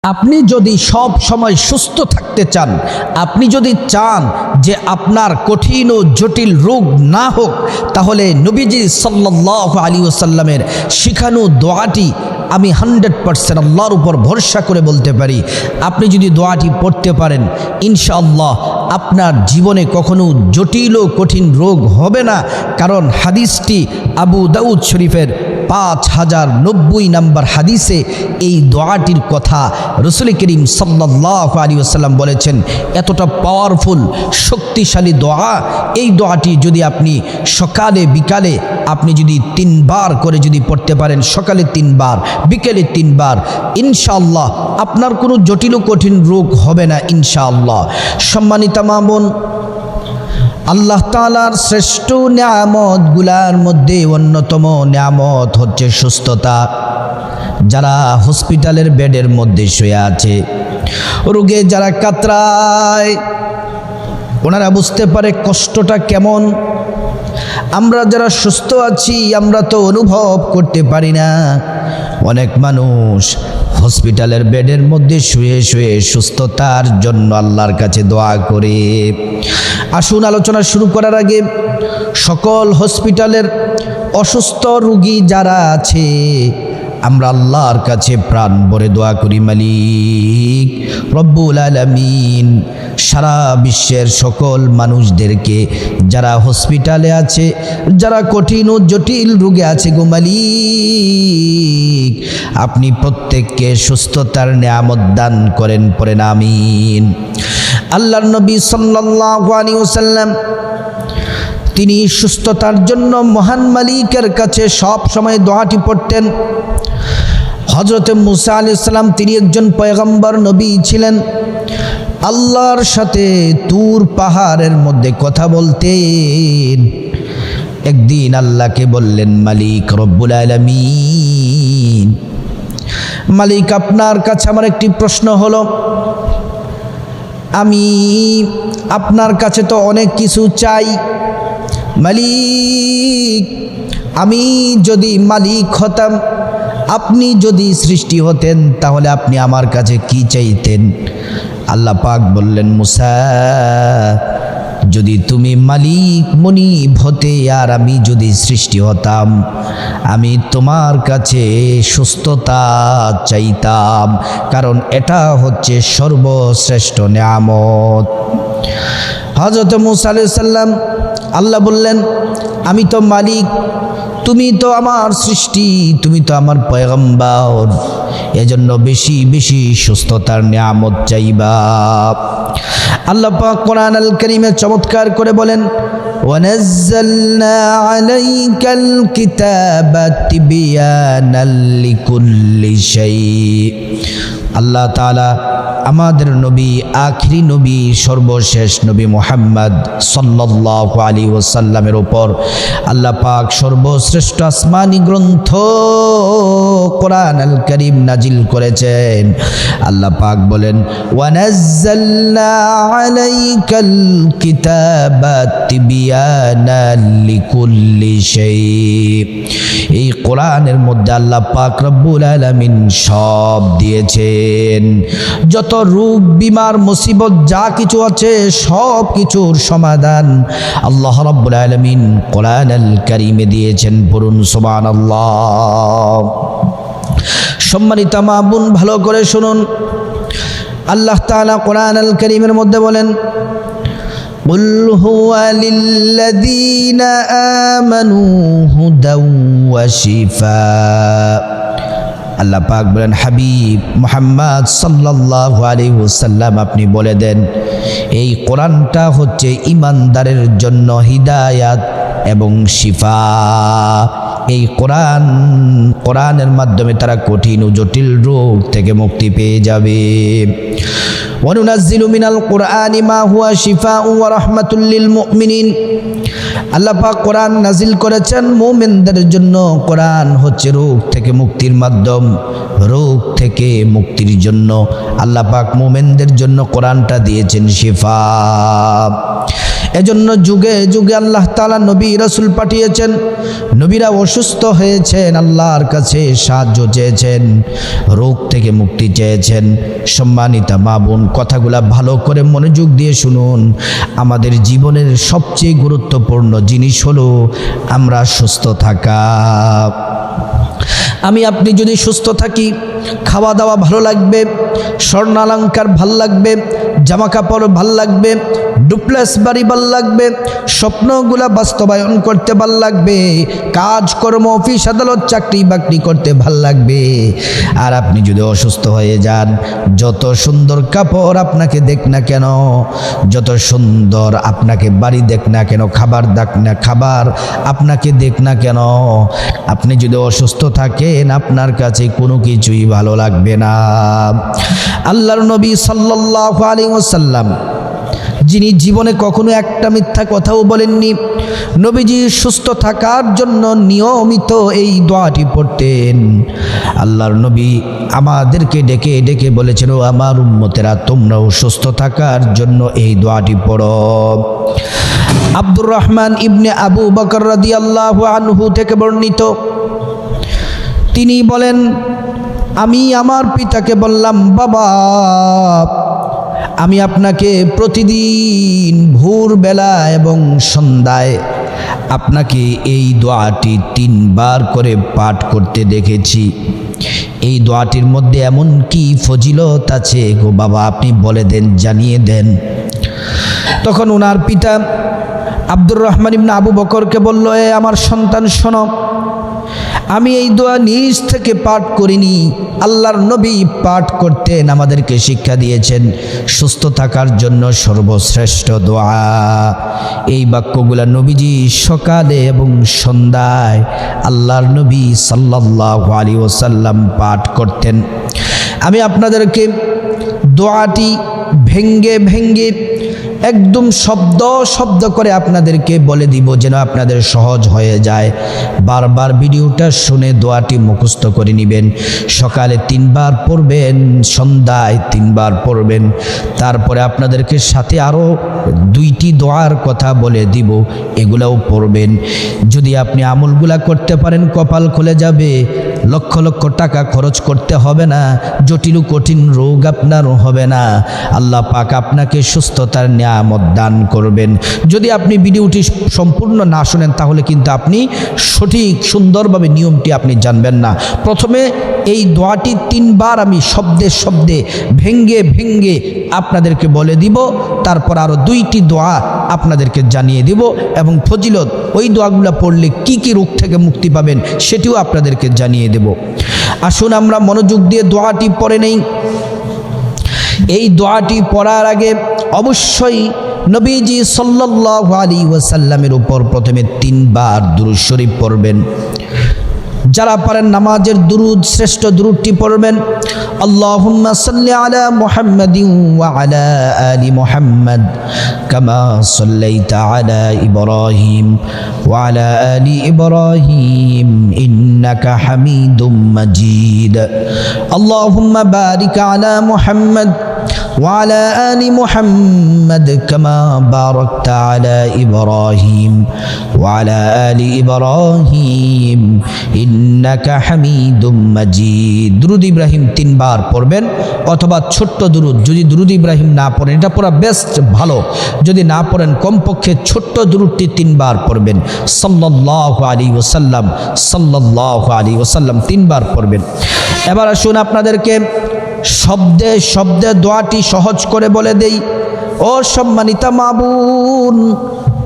আপনি যদি সব সময় সুস্থ থাকতে চান, আপনি যদি চান যে আপনার কঠিন ও জটিল রোগ না হোক, তাহলে নবীজি সাল্লাল্লাহু আলাইহি ওয়াসাল্লামের শিখানো দোয়াটি আমি 100% আল্লাহর উপর ভরসা করে বলতে পারি, আপনি যদি দোয়াটি পড়তে পারেন ইনশাআল্লাহ আপনার জীবনে কখনো জটিল ও কঠিন রোগ হবে না। কারণ হাদিসটি আবু দাউদ শরীফের 5090 নম্বর হাদিসে এই দোয়াটির কথা রাসূল করিম সাল্লাল্লাহু আলাইহি ওয়াসাল্লাম বলেছেন। এতটা পাওয়ারফুল শক্তিশালী দোয়া, এই দোয়াটি যদি আপনি সকালে বিকালে আপনি যদি 3 বার করে যদি পড়তে পারেন, সকালে 3 বার বিকেলে 3 বার, ইনশাআল্লাহ আপনার কোনো জটিল ও কঠিন রোগ হবে না ইনশাআল্লাহ। সম্মানিত মা বোন, আল্লাহ তাআলার শ্রেষ্ঠ নিয়ামতগুলোর মধ্যে অন্যতম নিয়ামত হচ্ছে সুস্থতা। যারা হসপিটালের বেডের মধ্যে শুয়ে আছে, রোগে যারা কাতরায়, ওনারা বুঝতে পারে কষ্টটা কেমন। আমরা যারা সুস্থ আছি আমরা তো অনুভব করতে পারি না। অনেক মানুষ হসপিটালের বেডের মধ্যে শুয়ে শুয়ে সুস্থতার জন্য আল্লাহর কাছে দোয়া করে। আসুন আলোচনা শুরু করার আগে সকল হসপিটালের অসুস্থ রোগী যারা আছে আমরা আল্লাহর কাছে প্রাণ ভরে দোয়া করি, মালিক রব্বুল আলামিন সারা বিশ্বের সকল মানুষদেরকে যারা হসপিটালে আছে, যারা কঠিন ও জটিল রোগে আছে গো মালিক, আপনি প্রত্যেককে সুস্থতার নিয়ামত দান করেন, পড়েন আমিন। আল্লাহর নবী সাল্লাল্লাহু আলাইহি ওয়াসাল্লাম তিনি সুস্থতার জন্য মহান মালিকের কাছে সব সময় দোয়াটি পড়তেন। হযরত মুসা আলাইহিস সালাম তিনি একজন পয়গম্বর নবী ছিলেন, আল্লাহর সাথে তুর পাহাড়ের মধ্যে কথা বলতেন। একদিন আল্লাহকে বললেন, মালিক রব্বুল আলামিন, মালিক আপনার কাছে আমার একটি প্রশ্ন হলো, আমি আপনার কাছে তো অনেক কিছু চাই, মালিক আমি যদি মালিক হতাম, আপনি যদি সৃষ্টি হতেন, তাহলে আপনি আমার কাছে কি চাইতেন? আল্লাহ পাক বললেন, মুসা যদি তুমি মালিক মুনিব হতে আর আমি যদি সৃষ্টি হতাম, আমি তোমার কাছে সুস্থতা চাইতাম, কারণ এটা হচ্ছে সর্বশ্রেষ্ঠ নিয়ামত। হযরত মুসা আলাইহিস সালাম আল্লাহ বললেন, আমি তো মালিক, তুমি তো আমার সৃষ্টি, তুমি তো আমার পয়গম্বর, এজন্য বেশি বেশি সুস্থতার নিয়ামত চাইবা। আল্লাহ পাক কোরআন আল কারীমে চমৎকার করে বলেন, ওয়ানাজ্জালনা আলাইকাল কিতাবা তিবয়ানাল লিকুল্লি শাই। আল্লাহ তাআলা আমাদের নবী, আখিরি নবী, সর্বশেষ নবী মুহাম্মদ সাল্লাল্লাহু আলাইহি ওয়াসাল্লামের উপর আল্লাহ পাক সর্বশ্রেষ্ঠ আসমানি গ্রন্থ কোরআন আল কারীম নাজিল করেছেন। আল্লাহ পাক বলেন, ওয়ানাজ্জালনা আলাইকাল কিতাবা তিবয়ানাল লিকুল্লি শাই। এই কোরআনের মধ্যে আল্লাহ পাক রব্বুল আলামিন সব দিয়েছেন। যত রোগ বিমার মুসিবত যা কিছু আছে সব কিছুর সমাধান আল্লাহ রাব্বুল আলামিন কোরআন আল কারীমে দিয়েছেন। পড়ুন সুবহানাল্লাহ। সম্মানিত মা বোন, ভালো করে শুনুন, আল্লাহ তাআলা কোরআন আল কারীমের মধ্যে বলেন, কুল হুয়া লিল্লাযীনা আমানু হুদাও ওয়া শিফা। আল্লাহ পাক বলেন, হাবিব মুহাম্মদ সাল্লাল্লাহু আলাইহি ওয়াসাল্লাম আপনি বলে দেন, এই কোরআনটা হচ্ছে ঈমানদারের জন্য হিদায়াত এবং শিফা। এই কোরআনের মাধ্যমে তারা কঠিন ও জটিল রোগ থেকে মুক্তি পেয়ে যাবে। ওয়ানুনাজ্জিলু মিনাল কুরআনি মা হুয়া শিফাউ ওয়া রাহমাতুল লিল মুমিনিন। আল্লাহ পাক কোরআন নাজিল করেছেন মুমিনদের জন্য। কোরআন হচ্ছে রোগ থেকে মুক্তির মাধ্যম। রোগ থেকে মুক্তির জন্য আল্লাহ পাক মুমিনদের জন্য কোরআনটা দিয়েছেন শিফা। এজন্য যুগে যুগে আল্লাহ তাআলা নবী রাসূল পাঠিয়েছেন, নবীরা অসুস্থ হয়েছেন, আল্লাহর কাছে সাহায্য চেয়েছেন, রোগ থেকে মুক্তি চেয়েছেন। সম্মানিতা মা বোন, কথাগুলা ভালো করে মনোযোগ দিয়ে শুনুন। আমাদের জীবনের সবচেয়ে গুরুত্বপূর্ণ জিনিস হলো আমরা সুস্থ থাকা। আমি আপনি যদি সুস্থ থাকি, খাওয়া দাওয়া ভালো লাগবে, স্বর্ণালঙ্কার ভাল লাগবে, জামা কাপড় ভাল লাগবে, ডুপ্লেক্স বাড়ি ভাল লাগবে, স্বপ্নগুলা বাস্তবায়ন করতে ভাল লাগবে, কাজকর্ম অফিস আদালত চাকরি বাকরি করতে ভাল লাগবে। আর আপনি যদি অসুস্থ হয়ে যান, যত সুন্দর কাপড় আপনাকে দেখ না কেন, যত সুন্দর আপনাকে বাড়ি দেখ না কেন, খাবার আপনাকে দেখ না কেন, আপনি যদি অসুস্থ থাকেন আপনার কাছে কোনো কিছুই ভালো লাগবে না। আল্লাহর নবী সাল্লাল্লাহু আলাইহি ওয়াসাল্লাম, যিনি জীবনে কখনো একটা মিথ্যা কথাও বলেননি, নবীজি সুস্থ থাকার জন্য নিয়মিত এই দোয়াটি পড়তেন। আল্লাহর নবী আমাদেরকে ডেকে ডেকে বলেছেন, ও আমার উম্মতেরা, তোমরাও সুস্থ থাকার জন্য এই দোয়াটি পড়ো। আব্দুর রহমান ইবনে আবু বকর রাদিয়াল্লাহু আনহু থেকে বর্ণিত, তিনি বলেন, আমি আমার পিতাকে বললাম, বাবা, আমি আপনাকে প্রতিদিন ভোরবেলা এবং সন্ধ্যায় আপনাকে এই দোয়াটি 3 বার করে পাঠ করতে দেখেছি। এই দোয়াটির মধ্যে এমন কি ফজিলত আছে গো বাবা, আপনি বলে দেন, জানিয়ে দেন। তখন ওনার পিতা আব্দুর রহমান ইবনে আবু বকরকে বলল, এ আমার সন্তান, শোনো, আমি এই দোয়া নিজ থেকে পাঠ করিনি, আল্লাহর নবী পাঠ করতেন, আমাদেরকে শিক্ষা দিয়েছেন সুস্থ থাকার জন্য সর্বশ্রেষ্ঠ দোয়া। এই বাক্যগুলা নবীজি সকালে এবং সন্ধ্যায় আল্লাহর নবী সাল্লাল্লাহু আলাইহি ওয়াসাল্লাম পাঠ করতেন। আমি আপনাদেরকে দোয়াটি ভেঙ্গে ভেঙ্গে একদম শব্দ শব্দ করে আপনাদেরকে বলে দিব, যেন আপনাদের সহজ হয়ে যায়। বারবার ভিডিওটা শুনে দোয়াটি মুখস্থ করে নেবেন। সকালে 3 বার পড়বেন, সন্ধ্যায় 3 বার পড়বেন। তারপরে আপনাদেরকে সাথে আরও 2টি দোয়ার কথা বলে দিব, এগুলাও পড়বেন। যদি আপনি আমলগুলা করতে পারেন, কপাল খুলে যাবে, লক্ষ লক্ষ টাকা খরচ করতে হবে না, জটিল কঠিন রোগ আপনার হবে না, আল্লাহ পাক আপনাকে সুস্থতার নিয়ামত দান করবেন। যদি আপনি ভিডিওটি সম্পূর্ণ না শোনেন, তাহলে কিন্তু আপনি সঠিক সুন্দরভাবে নিয়মটি আপনি জানবেন না। প্রথমে এই দোয়াটি 3 বার আমি শব্দে শব্দে ভেঙ্গে ভেঙ্গে আপনাদেরকে বলে দিব, তারপর আরও 2টি দোয়া আপনাদেরকে জানিয়ে দিব, এবং ফজিলত, ওই দোয়াগুলো পড়লে কি কি রোগ থেকে মুক্তি পাবেন সেটিও আপনাদেরকে জানিয়ে দেব। আসুন আমরা মনোযোগ দিয়ে দোয়াটি পড়ে নেই। এই দোয়াটি পড়ার আগে অবশ্যই নবীজি সাল্লাল্লাহু আলাইহি ওয়াসাল্লামের উপর প্রথমে 3 বার দুরূদ শরীফ পড়বেন। যারা পারেন নামাজের দুরূদ, শ্রেষ্ঠ দুরূদটি পড়বেন। আল্লাহুম্মা সাল্লি আলা মুহাম্মাদিন ওয়া আলা আলি মুহাম্মাদ কামা সাল্লাইতা আলা ইব্রাহিম ওয়া আলা আলি ইব্রাহিম ইন্নাকা হামিদুম মাজিদ। আল্লাহুম্মা বারিক আলা মুহাম্মাদ وعلى آل محمد كما باركت على إبراهيم وعلى آل إبراهيم إنك حميد مجيد। দুরূদ ইব্রাহিম 3 বার পড়বেন, অথবা ছোট্ট দুরূদ, যদি দুরূদ ইব্রাহিম না পড়েন, এটা পড়া বেস্ট ভালো, যদি না পড়েন কমপক্ষে ছোট্ট দুরূদটি 3 বার পড়বেন। সাল্লাল্লাহু আলাইহি ওয়াসাল্লাম, সাল্লাল্লাহু আলাইহি ওয়াসাল্লাম 3 বার পড়বেন। এবার আসুন আপনাদেরকে শব্দে শব্দে দোয়াটি সহজ করে বলে দেই। ও সম্মানিতা মা বোন,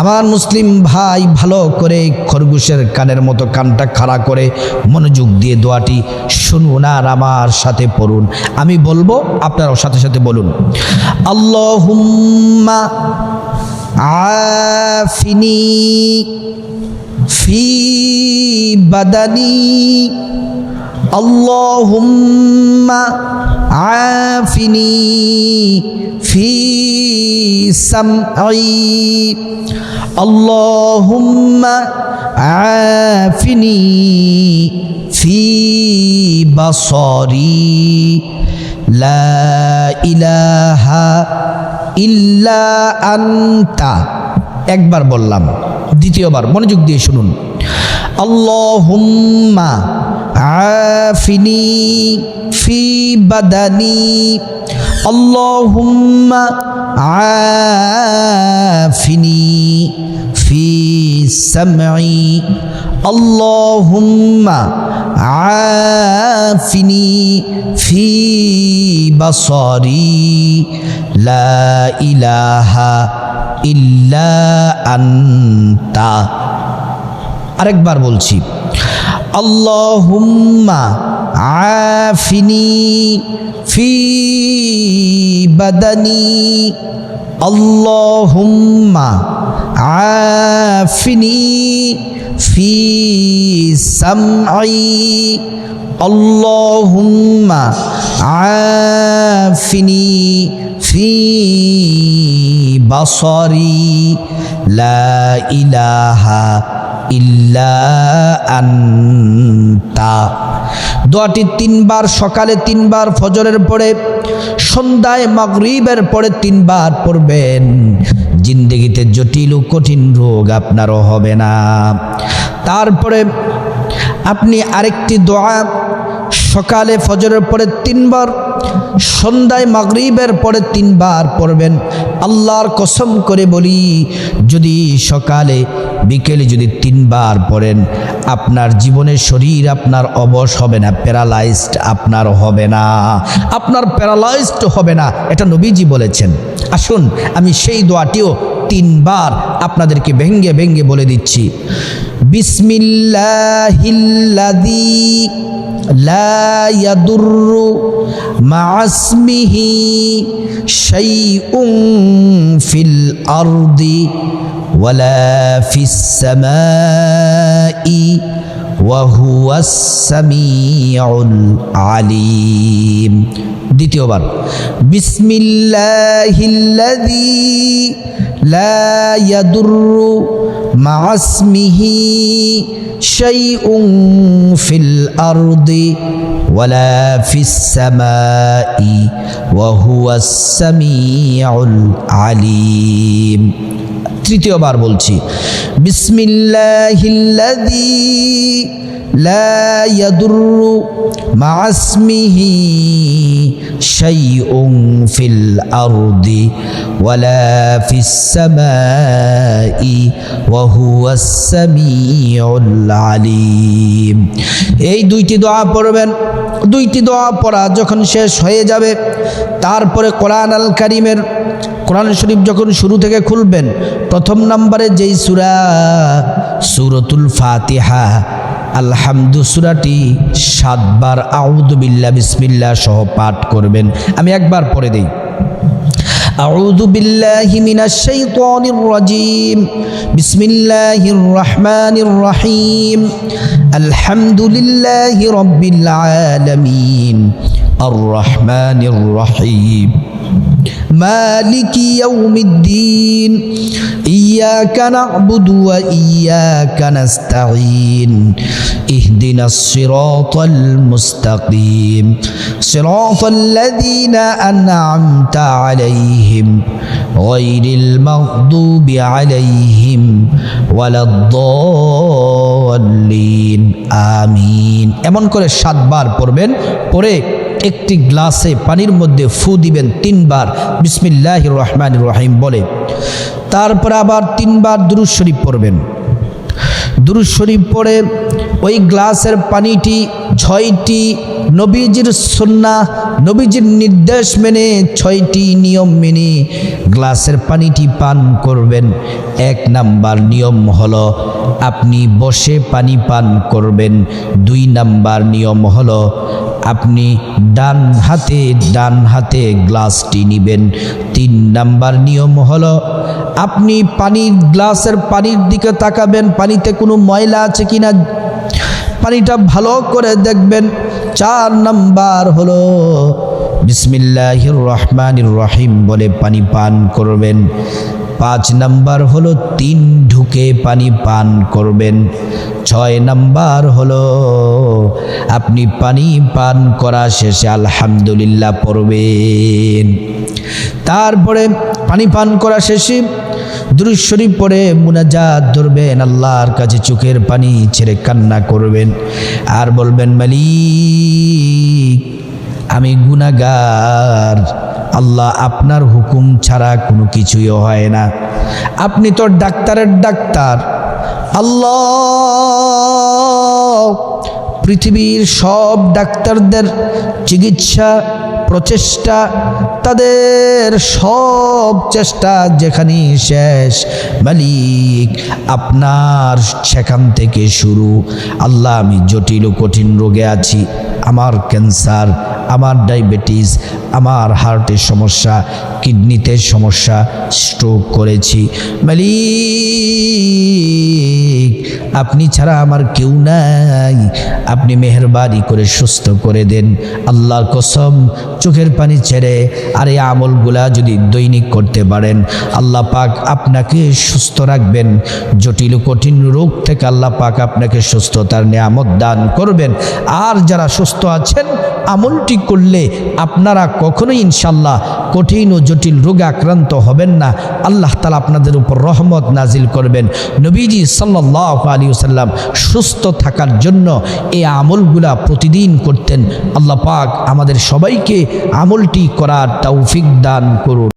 আমার মুসলিম ভাই, ভালো করে খরগোশের কানের মতো কানটা খাড়া করে মনোযোগ দিয়ে দোয়াটি শুনুন আর আমার সাথে পড়ুন। আমি বলবো, আপনারাও সাথে সাথে বলুন। আল্লাহুম্মা আফিনি ফি বাদানি, আল্লাহুম্মা আফিনি ফি সামঈ, আল্লাহুম্মা আফিনি ফি বাসারি, লা ইলাহা ইল্লা আনতা একবার বললাম, দ্বিতীয়বার মনোযোগ দিয়ে শুনুন। আল্লাহুম্মা আফিনি ফি বাদানি, আল্লাহুম্মা আফিনি ফি সামঈ, আল্লাহুম্মা আফিনি ফি বাসারি, লা ইলাহা ইল্লা আনতা। আরেকবার বলছি, আল্লাহুম্মা আফিনি ফি বাদানি, আল্লাহুম্মা আফিনি ফি সামঈ, আল্লাহুম্মা আফিনি ফি বাসারি, লা ইলাহা ইল্লা আনতা। দোয়াটি 3 বার, সকালে 3 বার, ফজরের পরে, সন্ধ্যায়, মাগরিবের পরে 3 বার পড়বেন। জিন্দেগিতে জটিল ও কঠিন রোগ আপনারও হবে না। তারপরে আপনি আরেকটি দোয়া সকালে ফজরের পরে 3 বার, সন্ধ্যায় মাগরিবের পরে 3 বার পড়বেন। আল্লাহর কসম করে বলি, যদি সকালে বিকেলে যদি 3 বার পড়েন, আপনার জীবনের শরীর আপনার অবশ হবে না, প্যারালাইজড আপনার হবে না, আপনার প্যারালাইজড হবে না, এটা নবীজি বলেছেন। আসুন আমি সেই দোয়াটিও 3 বার আপনাদেরকে ভেঙ্গে ভেঙ্গে বলে দিচ্ছি। বিসমিল্লাহিল্লাযী লা ইয়াদুররু মা'আসমিহি শাইউন ফিল আরদি ওয়ালা ফিস সামাই ওয়া হুয়াস সামিউল আলিম। দ্বিতীয়বার, বিসমিল্লাহিল্লাযী লা ইয়াদুররু মা'আসমিহি শাইউন ফিল আরদি ওয়ালা ফিস সামাই ওয়া হুয়াস সামিউল আলিম। তৃতীয়বার বলছি, বিসমিল্লাহিল্লাযী লা ইয়াদুররু মা'আসমিহি শাইউন ফিল আরদি ওয়ালা ফিস সামাই ওয়া হুয়াস সামিউল আলিম। এই 2টি দোয়া পড়বেন। 2টি দোয়া পড়া যখন শেষ হয়ে যাবে, তারপরে কোরআন আল কারীমের, কোরআন শরীফ যখন শুরু থেকে খুলবেন, প্রথম নম্বরে যেই সূরা, সূরাতুল ফাতিহা, আলহামদু সূরাটি 7 বার আউযু বিল্লাহ বিসমিল্লাহ সহ পাঠ করবেন। আমি একবার পড়ে দেই। আউযু বিল্লাহি মিনাশ শাইতানির রাজীম, বিসমিল্লাহির রহমানির রহিম, আলহামদুলিল্লাহি রাব্বিল আলামিন, আর রহমানির রহিম, মালিকি ইয়াউমিদ্দিন, ইয়্যাকা না'বুদু ওয়া ইয়্যাকা নাস্তাঈন, ইহদিনাস সিরাতাল মুস্তাকিম, সিরাতাল্লাযীনা আন'আমতা আলাইহিম গায়রিল মাগদুবি আলাইহিম ওয়ালাদ-দাল্লিন, আমিন। এমন করে 7 বার পড়বেন। পরে একটি গ্লাসে পানির মধ্যে ফু দিবেন 3 বার বিসমিল্লাহির রহমানির রহিম বলে। তারপর আবার 3 বার দুরূদ শরীফ পড়বেন। দুরূদ শরীফ পড়ে ওই গ্লাসের পানিটি 6টি নবীজির সুন্নাহ, নবীজির নির্দেশ মেনে, 6টি নিয়ম মেনে গ্লাসের পানিটি পান করবেন। 1 নাম্বার নিয়ম হলো আপনি বসে পানি পান করবেন। 2 নাম্বার নিয়ম হলো আপনি ডান হাতে গ্লাসটি নেবেন। 3 নাম্বার নিয়ম হলো আপনি গ্লাসের পানির দিকে তাকাবেন, পানিতে কোনো ময়লা আছে কিনা পানিটা ভালো করে দেখবেন। 4 নাম্বার হলো বিসমিল্লাহির রহমানির রহিম বলে পানি পান করবেন। 5 নাম্বার হলো 3 ঢুকে পানি পান করবেন। 6 নাম্বার হলো আপনি পানি পান করা শেষে আলহামদুলিল্লাহ পড়বেন। তারপরে পানি পান করা শেষে দুরূদ শরীফ পড়ে মুনাজাত ধরবেন, আল্লাহর কাছে চোখের পানি ছেড়ে কান্না করবেন আর বলবেন, মালিক আমি গুনাহগার, আল্লাহ আপনার হুকুম ছাড়া কোনো কিছুই হয় না, আপনি তো ডাক্তারের ডাক্তার আল্লাহ। পৃথিবীর সব ডাক্তারদের চিকিৎসা প্রচেষ্টা, তাদের সব চেষ্টা যেখানে শেষ, মালিক আপনার সেখান থেকে শুরু। আল্লাহ আমি জটিল ও কঠিন রোগে আছি, আমার ক্যান্সার, আমার ডায়াবেটিস, আমার হার্টের সমস্যা, কিডনিতে সমস্যা, স্ট্রোক করেছি, মালিক আপনি ছাড়া আমার কেউ নাই, আপনি মেহেরবানি করে সুস্থ করে দেন। আল্লাহর কসম চোখের পানি ছেড়ে আর এই আমলগুলা যদি দৈনিক করতে পারেন, আল্লাহ পাক আপনাকে সুস্থ রাখবেন। জটিল কঠিন রোগ থেকে আল্লাহ পাক আপনাকে সুস্থতার নিয়ামত দান করবেন। আর যারা সুস্থ আছেন, আমলটি করলে আপনারা কখনোই ইনশাল্লাহ কঠিন ও জটিল রোগে আক্রান্ত হবেন না। আল্লাহ তাআলা আপনাদের উপর রহমত নাজিল করবেন। নবীজি সাল্লাল্লাহু আলাইহি ওয়াসাল্লাম সুস্থ থাকার জন্য এই আমলগুলা প্রতিদিন করতেন। আল্লাহ পাক আমাদের সবাইকে আমলটি করার তৌফিক দান করুন।